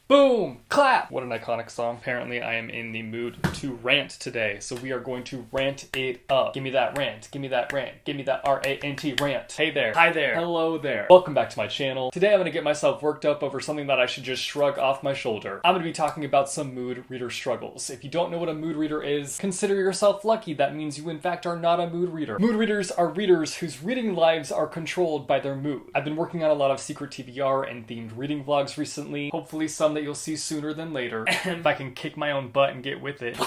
Boom! Clap! What an iconic song. Apparently I am in the mood to rant today, so we are going to rant it up. Give me that rant. Give me that rant. Give me that R-A-N-T rant. Hey there. Hi there. Hello there. Welcome back to my channel. Today I'm going to get myself worked up over something that I should just shrug off my shoulder. I'm going to be talking about some mood reader struggles. If you don't know what a mood reader is, consider yourself lucky. That means you in fact are not a mood reader. Mood readers are readers whose reading lives are controlled by their mood. I've been working on a lot of secret TBR and themed reading vlogs recently. Hopefully some that you'll see sooner than later. If I can kick my own butt and get with it.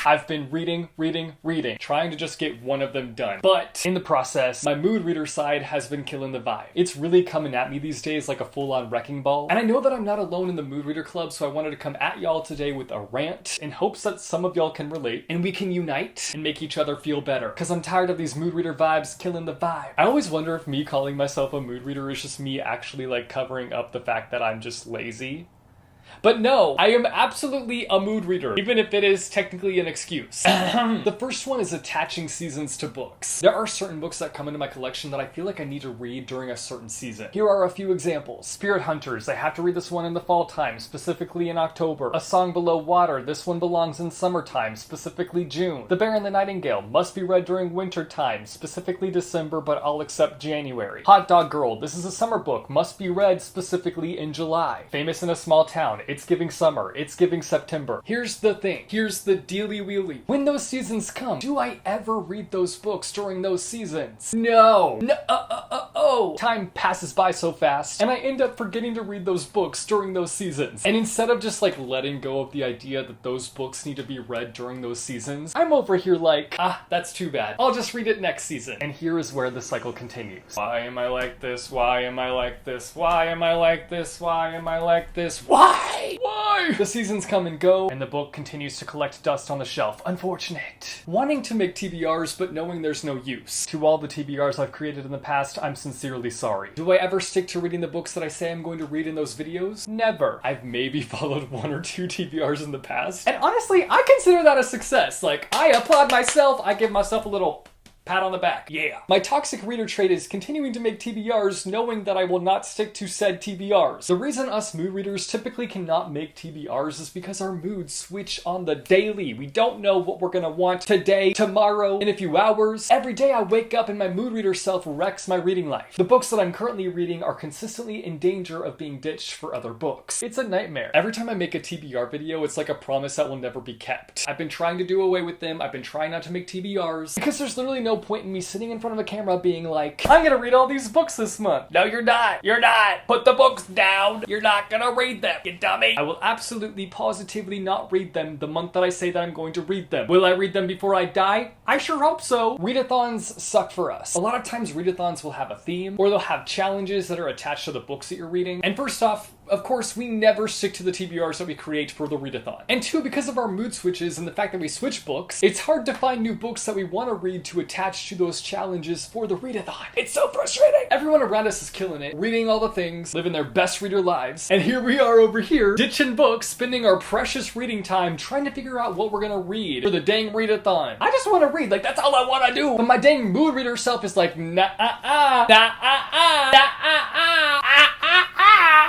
I've been reading, trying to just get one of them done. But in the process, my mood reader side has been killing the vibe. It's really coming at me these days like a full-on wrecking ball. And I know that I'm not alone in the mood reader club, so I wanted to come at y'all today with a rant in hopes that some of y'all can relate and we can unite and make each other feel better. Because I'm tired of these mood reader vibes killing the vibe. I always wonder if me calling myself a mood reader is just me actually like covering up the fact that I'm just lazy. But no, I am absolutely a mood reader, even if it is technically an excuse. The first one is attaching seasons to books. There are certain books that come into my collection that I feel like I need to read during a certain season. Here are a few examples. Spirit Hunters, I have to read this one in the fall time, specifically in October. A Song Below Water, this one belongs in summertime, specifically June. The Bear and the Nightingale, must be read during winter time, specifically December, but I'll accept January. Hot Dog Girl, this is a summer book, must be read specifically in July. Famous in a Small Town, it's giving summer, it's giving September. Here's the thing, here's the dealy wheelie. When those seasons come, do I ever read those books during those seasons? No. Time passes by so fast, and I end up forgetting to read those books during those seasons. And instead of just like letting go of the idea that those books need to be read during those seasons, I'm over here like, that's too bad. I'll just read it next season. And here is where the cycle continues. Why am I like this? Why am I like this? Why am I like this? Why am I like this? Why? Why? The seasons come and go, and the book continues to collect dust on the shelf. Unfortunate. Wanting to make TBRs, but knowing there's no use. To all the TBRs I've created in the past, I'm sincerely sorry. Do I ever stick to reading the books that I say I'm going to read in those videos? Never. I've maybe followed one or two TBRs in the past, and honestly, I consider that a success. Like, I applaud myself, I give myself a little pat on the back. Yeah. My toxic reader trait is continuing to make TBRs knowing that I will not stick to said TBRs. The reason us mood readers typically cannot make TBRs is because our moods switch on the daily. We don't know what we're gonna want today, tomorrow, in a few hours. Every day I wake up and my mood reader self wrecks my reading life. The books that I'm currently reading are consistently in danger of being ditched for other books. It's a nightmare. Every time I make a TBR video, it's like a promise that will never be kept. I've been trying to do away with them. I've been trying not to make TBRs because there's literally no point in me sitting in front of a camera being like, I'm gonna read all these books this month. No, you're not. You're not. Put the books down. You're not gonna read them, you dummy. I will absolutely, positively not read them the month that I say that I'm going to read them. Will I read them before I die? I sure hope so. Readathons suck for us. A lot of times readathons will have a theme, or they'll have challenges that are attached to the books that you're reading. And first off, of course, we never stick to the TBRs that we create for the readathon. And two, because of our mood switches and the fact that we switch books, it's hard to find new books that we want to read to attach to those challenges for the readathon. It's so frustrating. Everyone around us is killing it, reading all the things, living their best reader lives, and here we are over here, ditching books, spending our precious reading time trying to figure out what we're gonna read for the dang readathon. I just want to read, like that's all I want to do. But my dang mood reader self is like,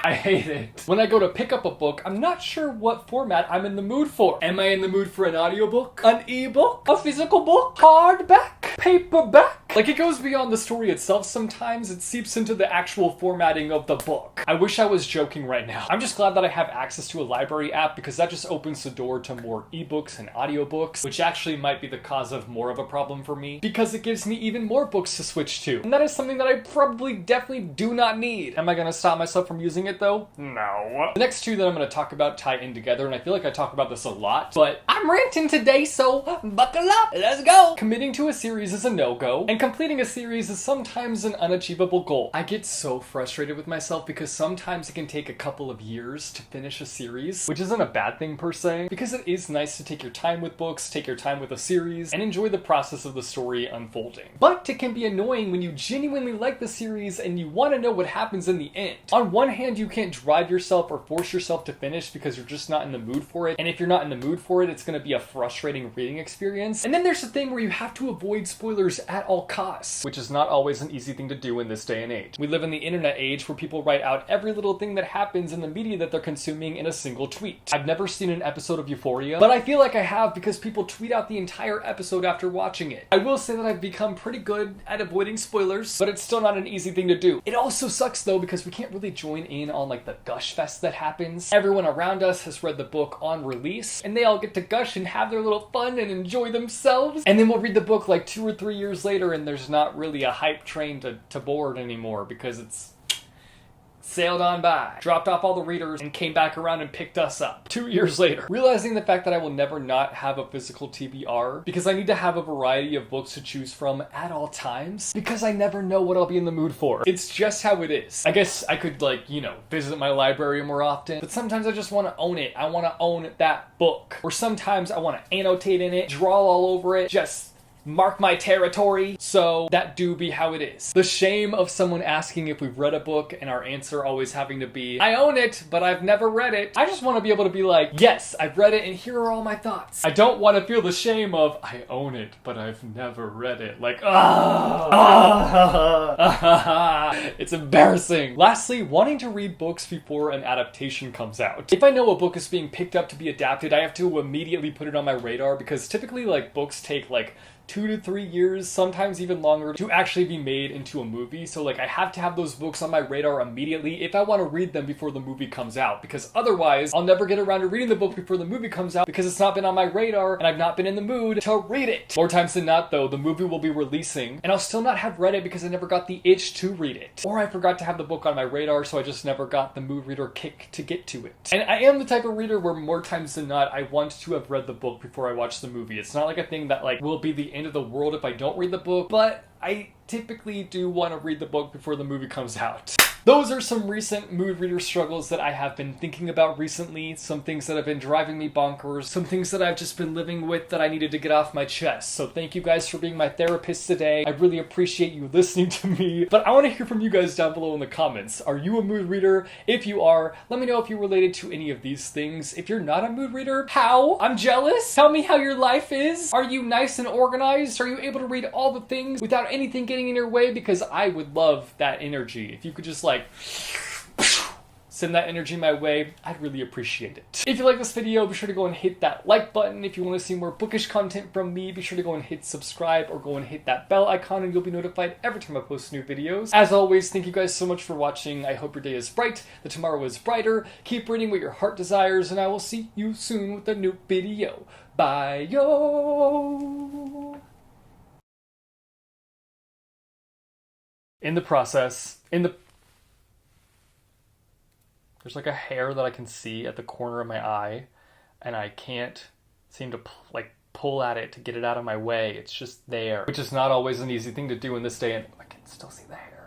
I hate it. When I go to pick up a book, I'm not sure what format I'm in the mood for. Am I in the mood for an audiobook? An ebook? A physical book? Hardback? Paperback? Like, it goes beyond the story itself sometimes. It seeps into the actual formatting of the book. I wish I was joking right now. I'm just glad that I have access to a library app because that just opens the door to more ebooks and audiobooks, which actually might be the cause of more of a problem for me because it gives me even more books to switch to. And that is something that I probably definitely do not need. Am I gonna stop myself from using it though? No. The next two that I'm gonna talk about tie in together, and I feel like I talk about this a lot, but I'm ranting today, so buckle up, let's go. Committing to a series is a no-go, and completing a series is sometimes an unachievable goal. I get so frustrated with myself because sometimes it can take a couple of years to finish a series, which isn't a bad thing per se, because it is nice to take your time with books, take your time with a series, and enjoy the process of the story unfolding. But it can be annoying when you genuinely like the series and you want to know what happens in the end. On one hand, you can't drive yourself or force yourself to finish because you're just not in the mood for it, and if you're not in the mood for it, it's going to be a frustrating reading experience. And then there's the thing where you have to avoid spoilers at all costs, which is not always an easy thing to do in this day and age. We live in the internet age where people write out every little thing that happens in the media that they're consuming in a single tweet. I've never seen an episode of Euphoria, but I feel like I have because people tweet out the entire episode after watching it. I will say that I've become pretty good at avoiding spoilers, but it's still not an easy thing to do. It also sucks though because we can't really join in on like the gush fest that happens. Everyone around us has read the book on release, and they all get to gush and have their little fun and enjoy themselves. And then we'll read the book like 2 or 3 years later and there's not really a hype train to board anymore because it's sailed on by, dropped off all the readers, and came back around and picked us up 2 years later. Realizing the fact that I will never not have a physical TBR because I need to have a variety of books to choose from at all times because I never know what I'll be in the mood for. It's just how it is. I guess I could visit my library more often, but sometimes I just want to own it. I want to own that book. Or sometimes I want to annotate in it, draw all over it, just mark my territory. So that do be how it is. The shame of someone asking if we've read a book and our answer always having to be, I own it, but I've never read it. I just want to be able to be like, yes, I've read it and here are all my thoughts. I don't want to feel the shame of, I own it, but I've never read it. Like, it's embarrassing. Lastly, wanting to read books before an adaptation comes out. If I know a book is being picked up to be adapted, I have to immediately put it on my radar because typically books take 2 to 3 years, sometimes even longer, to actually be made into a movie. So I have to have those books on my radar immediately if I want to read them before the movie comes out, because otherwise I'll never get around to reading the book before the movie comes out because it's not been on my radar and I've not been in the mood to read it. More times than not though, the movie will be releasing and I'll still not have read it because I never got the itch to read it. Or I forgot to have the book on my radar, so I just never got the mood reader kick to get to it. And I am the type of reader where more times than not, I want to have read the book before I watch the movie. It's not like a thing that will be the end of the world if I don't read the book, but I typically do want to read the book before the movie comes out. Those are some recent mood reader struggles that I have been thinking about recently, some things that have been driving me bonkers, some things that I've just been living with that I needed to get off my chest. So thank you guys for being my therapist today. I really appreciate you listening to me, but I want to hear from you guys down below in the comments. Are you a mood reader? If you are, let me know if you're related to any of these things. If you're not a mood reader, how? I'm jealous. Tell me how your life is. Are you nice and organized? Are you able to read all the things without anything getting in your way? Because I would love that energy. If you could just send that energy my way, I'd really appreciate it. If you like this video, be sure to go and hit that like button. If you want to see more bookish content from me, be sure to go and hit subscribe or go and hit that bell icon and you'll be notified every time I post new videos. As always, thank you guys so much for watching. I hope your day is bright, that tomorrow is brighter. Keep reading what your heart desires, and I will see you soon with a new video. Bye, yo! There's a hair that I can see at the corner of my eye, and I can't seem to pull at it to get it out of my way. It's just there, which is not always an easy thing to do in this day, and I can still see the hair.